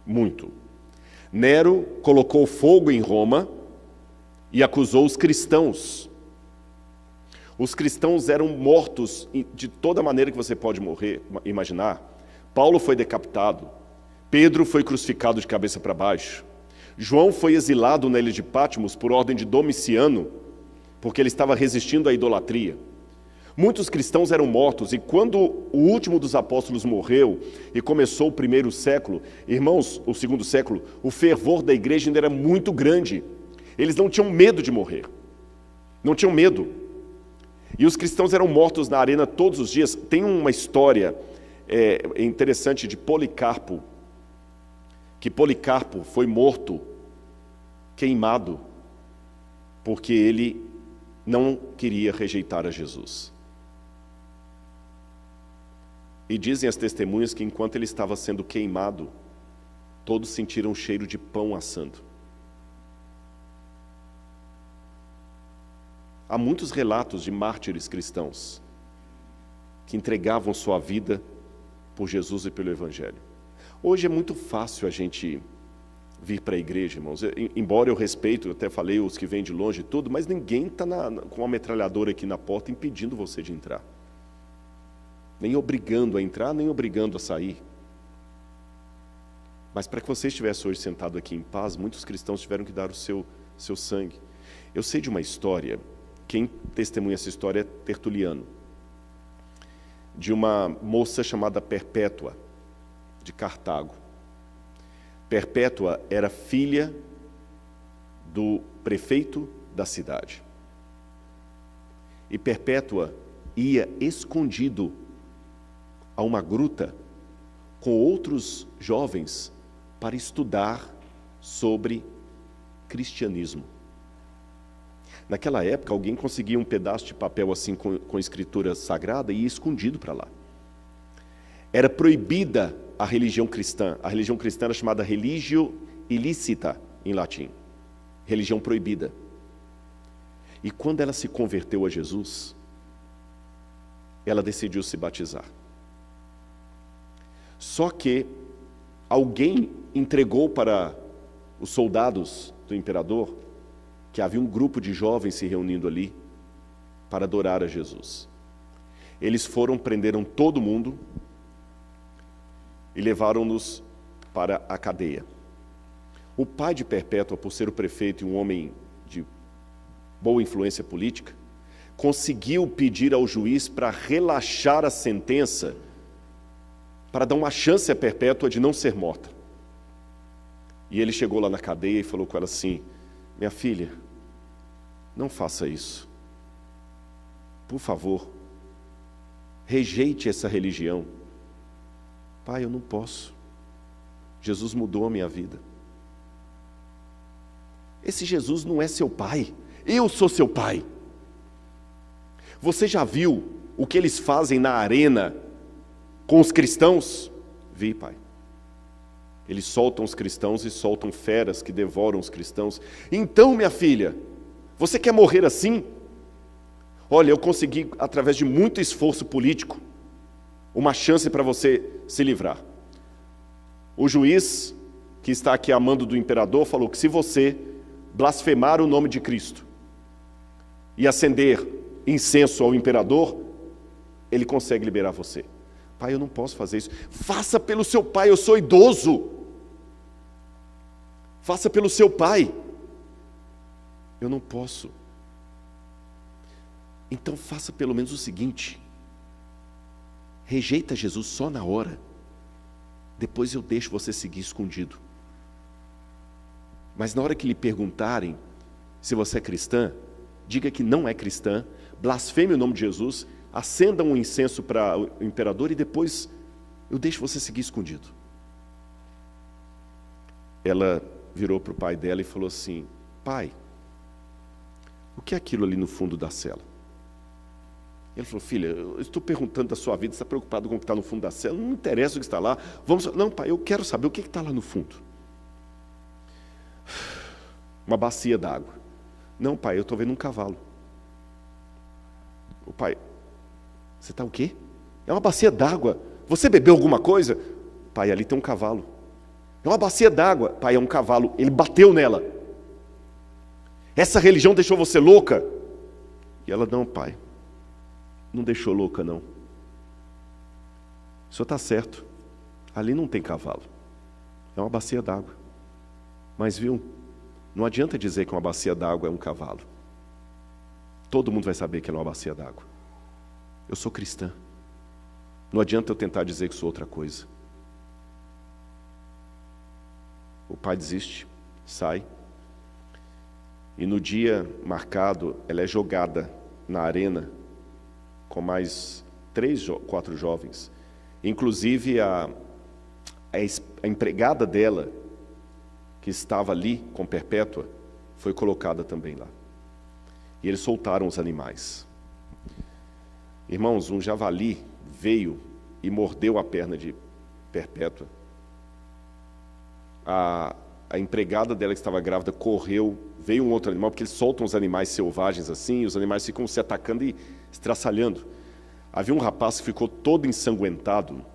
Muito. Nero colocou fogo em Roma e acusou os cristãos. Os cristãos eram mortos de toda maneira que você pode imaginar. Paulo foi decapitado. Pedro foi crucificado de cabeça para baixo. João foi exilado na ilha de Patmos por ordem de Domiciano, porque ele estava resistindo à idolatria. Muitos cristãos eram mortos, e quando o último dos apóstolos morreu e começou o primeiro século, irmãos, o segundo século, o fervor da igreja ainda era muito grande. Eles não tinham medo de morrer. Não tinham medo. E os cristãos eram mortos na arena todos os dias. Tem uma história interessante de Policarpo, que Policarpo foi morto, queimado, porque ele não queria rejeitar a Jesus. E dizem as testemunhas que enquanto ele estava sendo queimado, todos sentiram um cheiro de pão assando. Há muitos relatos de mártires cristãos que entregavam sua vida por Jesus e pelo Evangelho. Hoje é muito fácil a gente vir para a igreja, irmãos. Embora eu respeito, eu até falei os que vêm de longe e tudo, mas ninguém está com uma metralhadora aqui na porta impedindo você de entrar. Nem obrigando a entrar, nem obrigando a sair. Mas para que você estivesse hoje sentado aqui em paz, muitos cristãos tiveram que dar o seu sangue. Eu sei de uma história, quem testemunha essa história é Tertuliano, de uma moça chamada Perpétua, de Cartago. Perpétua era filha do prefeito da cidade. E Perpétua ia escondido a uma gruta com outros jovens para estudar sobre cristianismo. Naquela época, alguém conseguia um pedaço de papel assim com escritura sagrada e ia escondido para lá. Era proibida a religião cristã. A religião cristã era chamada religio illicita, em latim. Religião proibida. E quando ela se converteu a Jesus, ela decidiu se batizar. Só que alguém entregou para os soldados do imperador que havia um grupo de jovens se reunindo ali para adorar a Jesus. Eles foram, prenderam todo mundo e levaram-nos para a cadeia. O pai de Perpétua, por ser o prefeito e um homem de boa influência política, conseguiu pedir ao juiz para relaxar a sentença, para dar uma chance a Perpétua de não ser morta. E ele chegou lá na cadeia e falou com ela assim: minha filha, não faça isso. Por favor, rejeite essa religião. Pai, eu não posso. Jesus mudou a minha vida. Esse Jesus não é seu pai. Eu sou seu pai. Você já viu o que eles fazem na arena com os cristãos? Vi, pai. Eles soltam os cristãos e soltam feras que devoram os cristãos. Então, minha filha, você quer morrer assim? Olha, eu consegui, através de muito esforço político, uma chance para você se livrar. O juiz, que está aqui a mando do imperador, falou que se você blasfemar o nome de Cristo e acender incenso ao imperador, ele consegue liberar você. Pai, eu não posso fazer isso. Faça pelo seu pai, eu sou idoso. Faça pelo seu pai. Eu não posso. Então faça pelo menos o seguinte: rejeita Jesus só na hora, depois eu deixo você seguir escondido. Mas na hora que lhe perguntarem se você é cristã, diga que não é cristã, blasfeme o nome de Jesus, acenda um incenso para o imperador e depois eu deixo você seguir escondido. Ela virou para o pai dela e falou assim: pai, o que é aquilo ali no fundo da cela? Ele falou: filha, eu estou perguntando da sua vida, você está preocupado com o que está no fundo da cela? Não me interessa o que está lá. Não, pai, eu quero saber o que está lá no fundo. Uma bacia d'água. Não, pai, eu estou vendo um cavalo. O pai: você está o quê? É uma bacia d'água. Você bebeu alguma coisa? Pai, ali tem um cavalo. É uma bacia d'água. Pai, é um cavalo. Ele bateu nela. Essa religião deixou você louca? E ela, não, pai, não deixou louca, não. O senhor está certo. Ali não tem cavalo. É uma bacia d'água. Mas viu, não adianta dizer que uma bacia d'água é um cavalo. Todo mundo vai saber que ela é uma bacia d'água. Eu sou cristã. Não adianta eu tentar dizer que sou outra coisa. O pai desiste, sai. E no dia marcado, ela é jogada na arena com mais 4 jovens. Inclusive a empregada dela, que estava ali com Perpétua, foi colocada também lá. E eles soltaram os animais. Irmãos, um javali veio e mordeu a perna de Perpétua. A empregada dela que estava grávida correu, veio um outro animal, porque eles soltam os animais selvagens assim, e os animais ficam se atacando e estraçalhando. Havia um rapaz que ficou todo ensanguentado,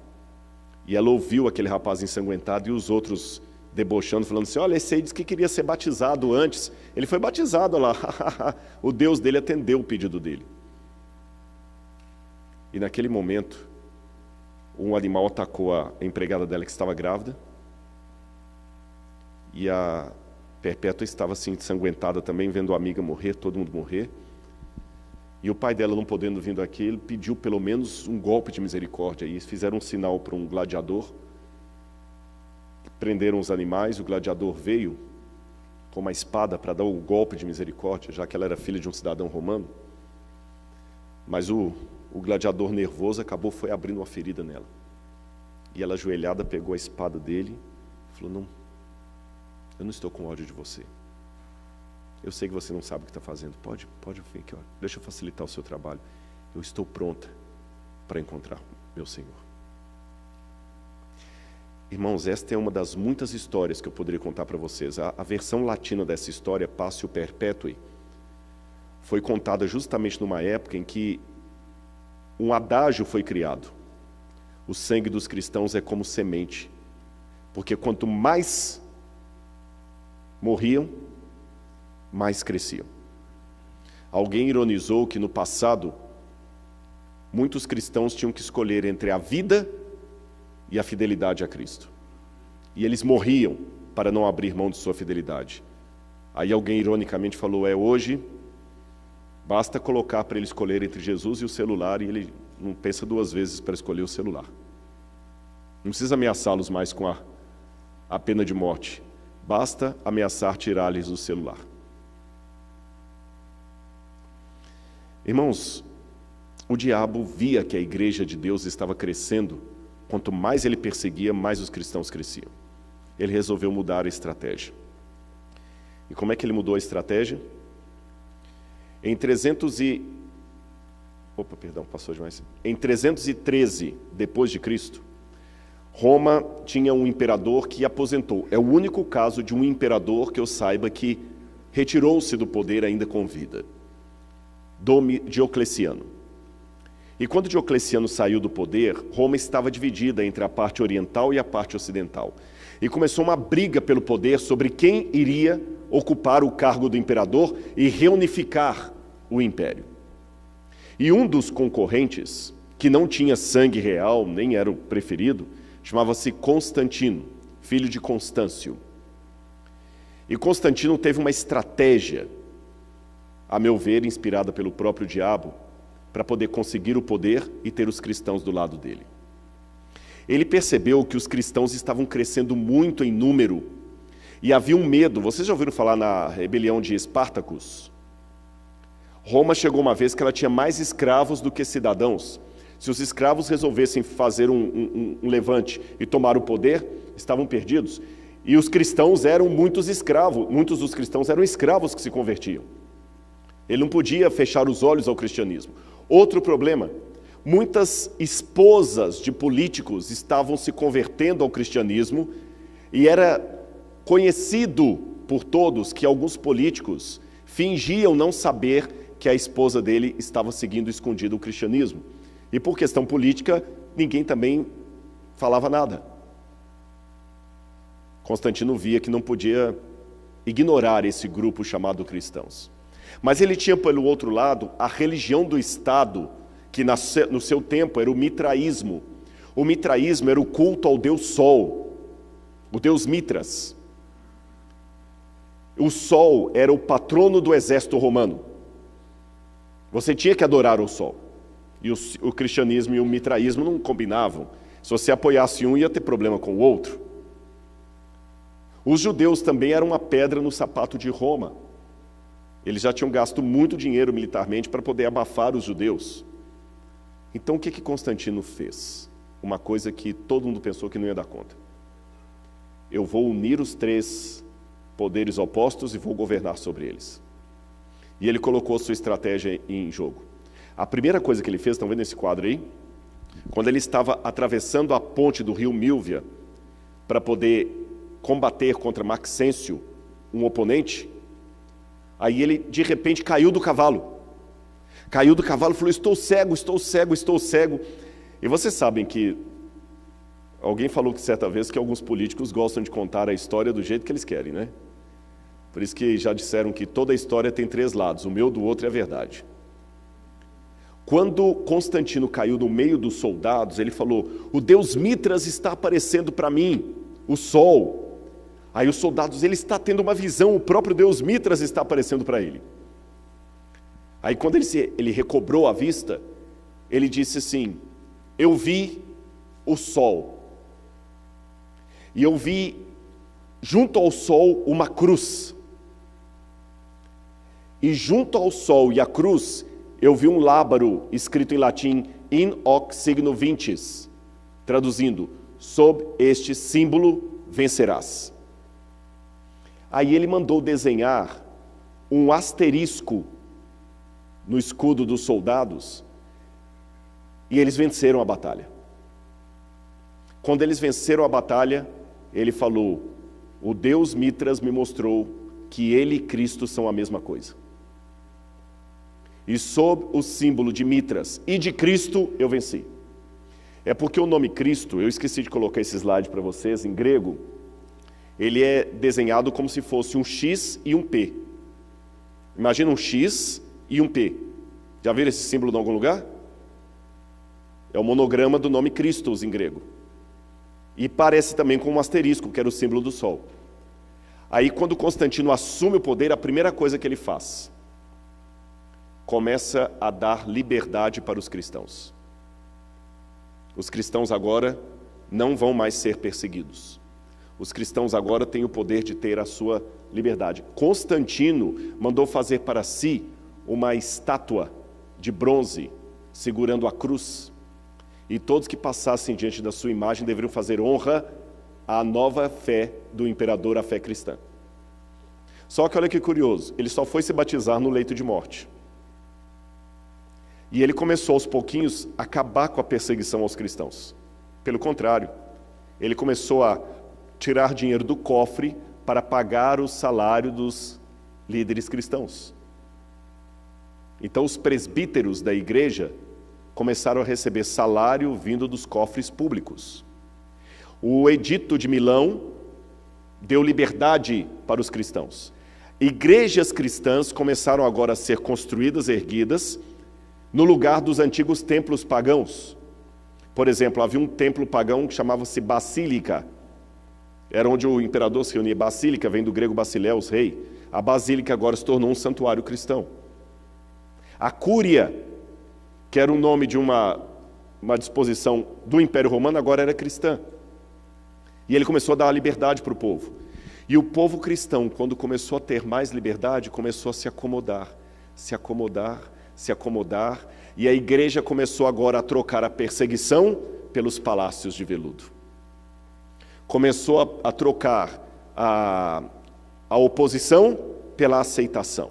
e ela ouviu aquele rapaz ensanguentado e os outros debochando, falando assim, olha, esse aí disse que queria ser batizado antes. Ele foi batizado lá. O Deus dele atendeu o pedido dele. E naquele momento, um animal atacou a empregada dela que estava grávida, e a Perpétua estava assim ensanguentada também, vendo a amiga morrer, todo mundo morrer. E o pai dela, não podendo vir daqui, ele pediu pelo menos um golpe de misericórdia. E eles fizeram um sinal para um gladiador, prenderam os animais, o gladiador veio com uma espada para dar o golpe de misericórdia, já que ela era filha de um cidadão romano. Mas o gladiador nervoso foi abrindo uma ferida nela. E ela, ajoelhada, pegou a espada dele e falou, não, eu não estou com ódio de você. Eu sei que você não sabe o que está fazendo. Pode vir aqui, olha. Deixa eu facilitar o seu trabalho. Eu estou pronta para encontrar meu Senhor. Irmãos, esta é uma das muitas histórias que eu poderia contar para vocês. A versão latina dessa história, Passio Perpetui, foi contada justamente numa época em que um adágio foi criado. O sangue dos cristãos é como semente, porque quanto mais morriam, mais cresciam. Alguém ironizou que no passado, muitos cristãos tinham que escolher entre a vida e a fidelidade a Cristo. E eles morriam para não abrir mão de sua fidelidade. Aí alguém ironicamente falou, hoje, basta colocar para ele escolher entre Jesus e o celular, e ele não pensa 2 vezes para escolher o celular. Não precisa ameaçá-los mais com a pena de morte. Basta ameaçar tirar-lhes o celular. Irmãos, o diabo via que a igreja de Deus estava crescendo. Quanto mais ele perseguia, mais os cristãos cresciam. Ele resolveu mudar a estratégia. E como é que ele mudou a estratégia? Em 313 depois de Cristo, Roma tinha um imperador que aposentou. É o único caso de um imperador que eu saiba que retirou-se do poder ainda com vida. Diocleciano. E quando Diocleciano saiu do poder, Roma estava dividida entre a parte oriental e a parte ocidental. E começou uma briga pelo poder sobre quem iria ocupar o cargo do imperador e reunificar o império. E um dos concorrentes, que não tinha sangue real, nem era o preferido, chamava-se Constantino, filho de Constâncio. E Constantino teve uma estratégia, a meu ver, inspirada pelo próprio diabo, para poder conseguir o poder e ter os cristãos do lado dele. Ele percebeu que os cristãos estavam crescendo muito em número e havia um medo. Vocês já ouviram falar na rebelião de Espartacus? Roma chegou uma vez que ela tinha mais escravos do que cidadãos. Se os escravos resolvessem fazer um levante e tomar o poder, estavam perdidos. E os cristãos eram muitos dos cristãos eram escravos que se convertiam. Ele não podia fechar os olhos ao cristianismo. Outro problema, muitas esposas de políticos estavam se convertendo ao cristianismo e era conhecido por todos que alguns políticos fingiam não saber que a esposa dele estava seguindo escondido o cristianismo. E por questão política, ninguém também falava nada. Constantino via que não podia ignorar esse grupo chamado cristãos. Mas ele tinha, pelo outro lado, a religião do Estado, que no seu tempo era o mitraísmo. O mitraísmo era o culto ao deus Sol, o deus Mitras. O Sol era o patrono do exército romano. Você tinha que adorar o Sol. E o cristianismo e o mitraísmo não combinavam. Se você apoiasse um, ia ter problema com o outro. Os judeus também eram uma pedra no sapato de Roma. Eles já tinham gasto muito dinheiro militarmente para poder abafar os judeus. Então o que Constantino fez? Uma coisa que todo mundo pensou que não ia dar conta. Eu vou unir os 3 poderes opostos e vou governar sobre eles. E ele colocou sua estratégia em jogo. A primeira coisa que ele fez, estão vendo esse quadro aí? Quando ele estava atravessando a ponte do rio Milvia para poder combater contra Maxêncio, um oponente, aí ele de repente caiu do cavalo. Caiu do cavalo e falou: estou cego, estou cego, estou cego. E vocês sabem que alguém falou que certa vez que alguns políticos gostam de contar a história do jeito que eles querem, né? Por isso que já disseram que toda a história tem 3 lados, o meu, do outro é a verdade. Quando Constantino caiu no meio dos soldados, ele falou: o deus Mitras está aparecendo para mim, o sol. Aí os soldados, ele está tendo uma visão, o próprio deus Mitras está aparecendo para ele. Aí quando ele recobrou a vista, ele disse assim: eu vi o sol. E eu vi junto ao sol uma cruz. E junto ao sol e à cruz, eu vi um lábaro escrito em latim, in hoc signo vinces, traduzindo, sob este símbolo vencerás. Aí ele mandou desenhar um asterisco no escudo dos soldados e eles venceram a batalha. Quando eles venceram a batalha, ele falou: o Deus Mitras me mostrou que ele e Cristo são a mesma coisa. E sob o símbolo de Mitras e de Cristo eu venci. É porque o nome Cristo, eu esqueci de colocar esse slide para vocês, em grego, ele é desenhado como se fosse um X e um P. Imagina um X e um P. Já viram esse símbolo em algum lugar? É o monograma do nome Christos em grego. E parece também com um asterisco, que era o símbolo do sol. Aí quando Constantino assume o poder, a primeira coisa que ele faz, começa a dar liberdade para os cristãos. Os cristãos agora não vão mais ser perseguidos. Os cristãos agora têm o poder de ter a sua liberdade. Constantino mandou fazer para si uma estátua de bronze segurando a cruz. E todos que passassem diante da sua imagem deveriam fazer honra à nova fé do imperador, a fé cristã. Só que olha que curioso, ele só foi se batizar no leito de morte. E ele começou aos pouquinhos a acabar com a perseguição aos cristãos. Pelo contrário, ele começou a tirar dinheiro do cofre para pagar o salário dos líderes cristãos. Então os presbíteros da igreja começaram a receber salário vindo dos cofres públicos. O Edito de Milão deu liberdade para os cristãos. Igrejas cristãs começaram agora a ser construídas, erguidas, no lugar dos antigos templos pagãos. Por exemplo, havia um templo pagão que chamava-se Basílica. Era onde o imperador se reunia. Basílica vem do grego Basileus, rei. A Basílica agora se tornou um santuário cristão. A Cúria, que era o nome de uma disposição do Império Romano, agora era cristã. E ele começou a dar liberdade para o povo. E o povo cristão, quando começou a ter mais liberdade, começou a se acomodar, se acomodar, se acomodar, e a igreja começou agora a trocar a perseguição pelos palácios de veludo. Começou a trocar a oposição pela aceitação.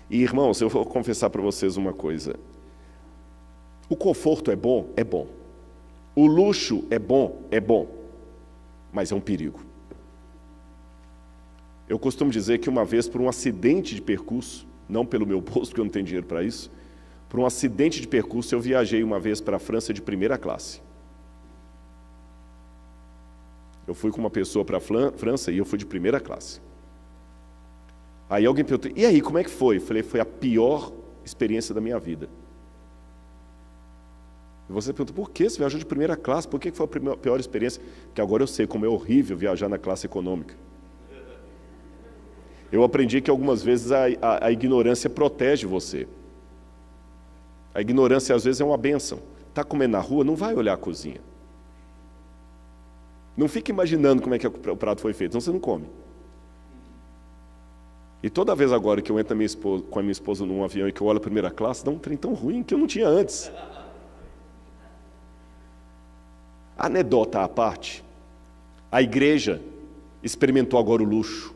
E irmãos, eu vou confessar para vocês uma coisa. O conforto é bom? É bom. O luxo é bom? É bom. Mas é um perigo. Eu costumo dizer que uma vez, por um acidente de percurso, não pelo meu bolso, porque eu não tenho dinheiro para isso, por um acidente de percurso, eu viajei uma vez para a França de primeira classe. Eu fui com uma pessoa para a França e eu fui de primeira classe. Aí alguém perguntou, e aí, como é que foi? Eu falei, foi a pior experiência da minha vida. E você pergunta, por que você viajou de primeira classe? Por que foi a pior experiência? Porque agora eu sei como é horrível viajar na classe econômica. Eu aprendi que algumas vezes a ignorância protege você. A ignorância às vezes é uma bênção. Está comendo na rua, não vai olhar a cozinha. Não fica imaginando como é que o prato foi feito, senão você não come. E toda vez agora que eu entro com a minha esposa num avião e que eu olho a primeira classe, dá um trem tão ruim que eu não tinha antes. Anedota à parte, a igreja experimentou agora o luxo,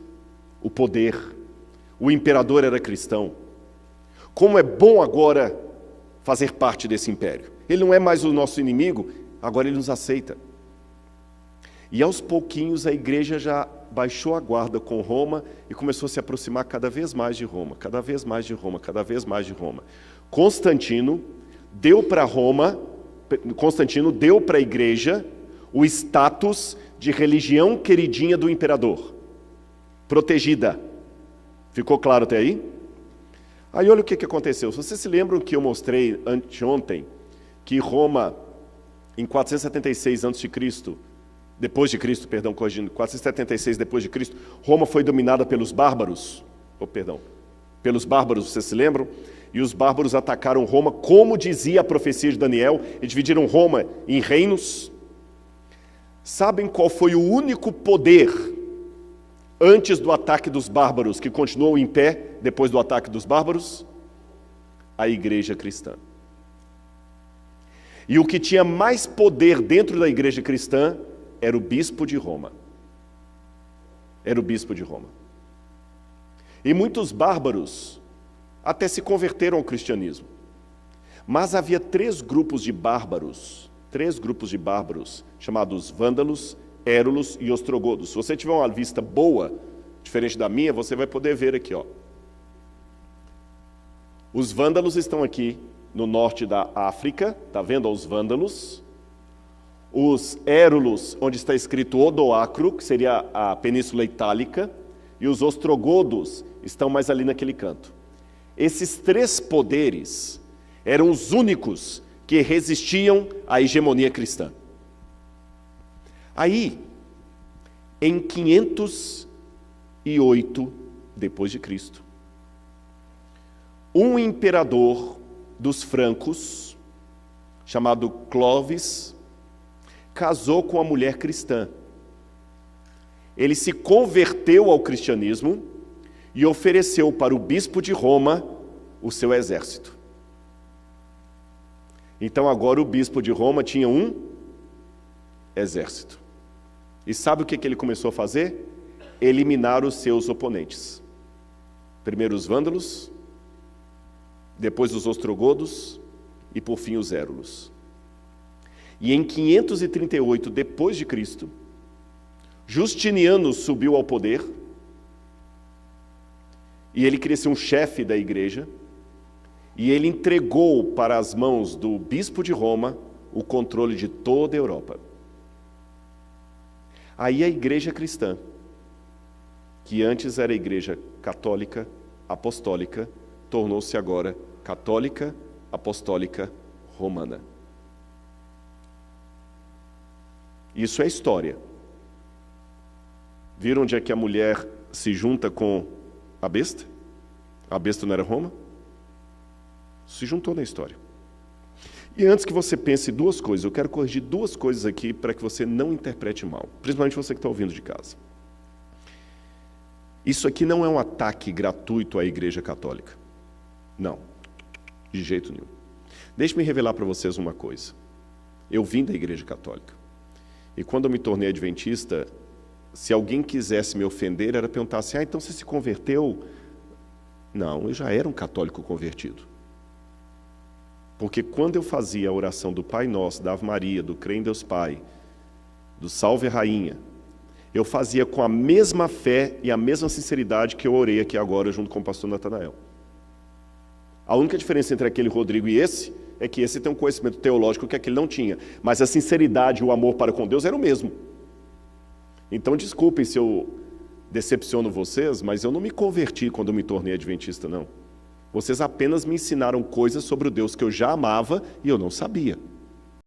o poder, o imperador era cristão. Como é bom agora fazer parte desse império. Ele não é mais o nosso inimigo, agora ele nos aceita. E aos pouquinhos a igreja já baixou a guarda com Roma e começou a se aproximar cada vez mais de Roma, cada vez mais de Roma, cada vez mais de Roma. Constantino deu para a igreja o status de religião queridinha do imperador, protegida. Ficou claro até aí? Aí olha o que aconteceu. Vocês se lembram que eu mostrei anteontem que Roma, em 476 a.C., depois de Cristo, perdão, corrigindo, 476 depois de Cristo, Roma foi dominada pelos bárbaros. Pelos bárbaros, vocês se lembram? E os bárbaros atacaram Roma, como dizia a profecia de Daniel, e dividiram Roma em reinos. Sabem qual foi o único poder antes do ataque dos bárbaros que continuou em pé depois do ataque dos bárbaros? A igreja cristã. E o que tinha mais poder dentro da igreja cristã era o bispo de Roma. Era o bispo de Roma. E muitos bárbaros até se converteram ao cristianismo. Mas havia três grupos de bárbaros, chamados vândalos, érulos e ostrogodos. Se você tiver uma vista boa, diferente da minha, você vai poder ver aqui, ó. Os vândalos estão aqui no norte da África, tá vendo os vândalos? Os érulos, onde está escrito Odoacro, que seria a Península Itálica, e os ostrogodos estão mais ali naquele canto. Esses três poderes eram os únicos que resistiam à hegemonia cristã. Aí, em 508 depois de Cristo, um imperador dos francos, chamado Clovis, casou com uma mulher cristã. Ele se converteu ao cristianismo e ofereceu para o bispo de Roma o seu exército. Então agora o bispo de Roma tinha um exército. E sabe o que ele começou a fazer? Eliminar os seus oponentes. Primeiro os vândalos, depois os ostrogodos e por fim os érulos. E em 538 depois de Cristo, Justiniano subiu ao poder e ele queria ser um chefe da igreja e ele entregou para as mãos do bispo de Roma o controle de toda a Europa. Aí a igreja cristã, que antes era a igreja católica, apostólica, tornou-se agora católica, apostólica, romana. Isso é história. Viram onde é que a mulher se junta com a besta? A besta não era Roma? Se juntou na história. E antes que você pense duas coisas, eu quero corrigir duas coisas aqui para que você não interprete mal, principalmente você que está ouvindo de casa. Isso aqui não é um ataque gratuito à Igreja Católica. Não, de jeito nenhum. Deixe-me revelar para vocês uma coisa. Eu vim da Igreja Católica. E quando eu me tornei adventista, se alguém quisesse me ofender, era perguntar assim, então você se converteu? Não, eu já era um católico convertido. Porque quando eu fazia a oração do Pai Nosso, da Ave Maria, do Crê em Deus Pai, do Salve Rainha, eu fazia com a mesma fé e a mesma sinceridade que eu orei aqui agora junto com o pastor Natanael. A única diferença entre aquele Rodrigo e esse é que esse tem um conhecimento teológico que aquele não tinha, mas a sinceridade e o amor para com Deus era o mesmo. Então, desculpem se eu decepciono vocês, mas eu não me converti quando eu me tornei adventista, não. Vocês apenas me ensinaram coisas sobre o Deus que eu já amava e eu não sabia.